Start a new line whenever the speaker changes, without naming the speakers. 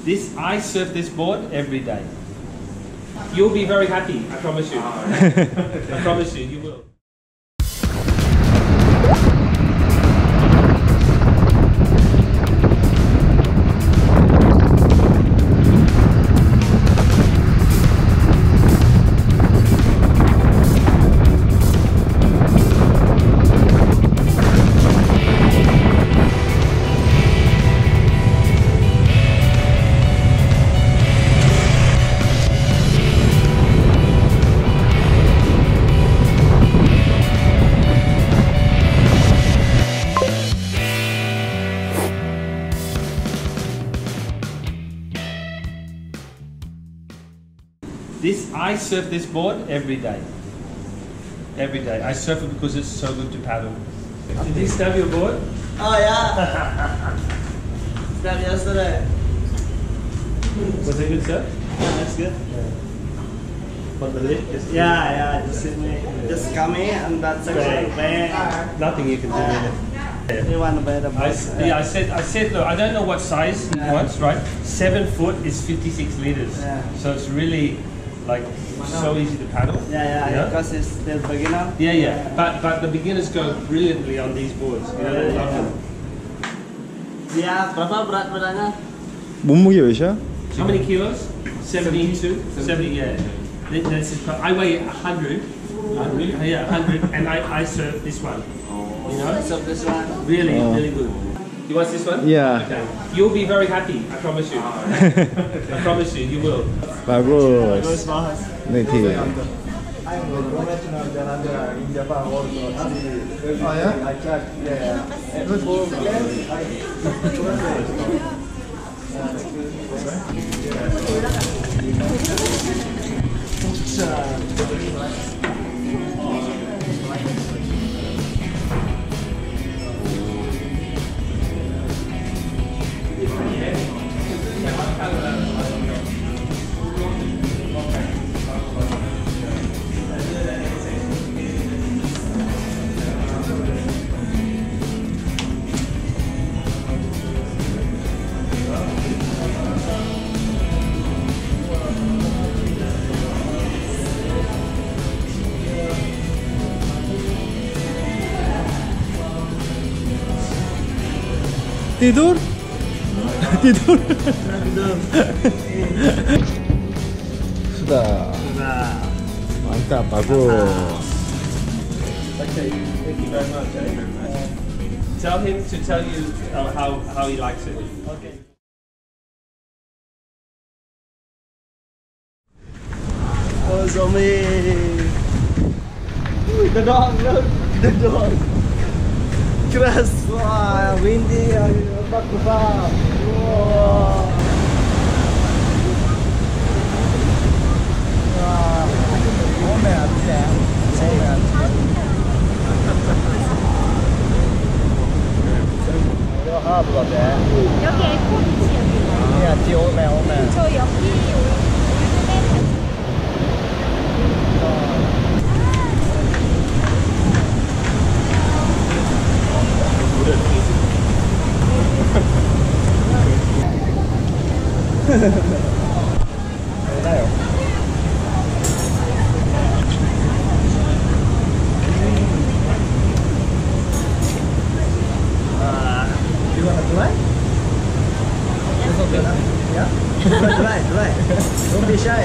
This I surf this board every day. You'll be very happy. I promise you. I promise you. You will. I surf this board every day. Every day. I surf it because it's so good to paddle. Did you stab your board?
Oh yeah. Stabbed yesterday.
Was it good surf?
Yeah, that's good.
What the lip?
Yeah, just hit me. Just come in and that's actually bang.
Nothing you can do with it.
You want to buy the bus?
I said, look, I don't know what size it was, right? 7 foot is 56 liters.
Yeah.
So it's really like so easy to paddle.
Yeah, because it's still beginner.
Yeah. But the beginners go brilliantly on these boards. You know, they love them.
Yeah, berapa berat badannya?
몸무게 몇이야?
How many kilos? 72? 70, yeah. That's it. I weigh 100. 100? Yeah, 100. And I serve this one. You know?
So this one.
Really good. You want this one?
Yeah.
Okay. You'll be very happy. I promise you. I promise you. You will.
Bagus. 네, 되게. Tidur? Tidur? Sudah. Mantap, bagus.
Okay, thank you very much. Tell him to tell you how he likes it. Okay.
Oh, zombie. The dog, look. The dog. Keras. Wah, windy. Lebat. Wah.
여기 에코비치 여기가. 저 여기
You want to try? It's okay. Yeah? Try. Don't be shy.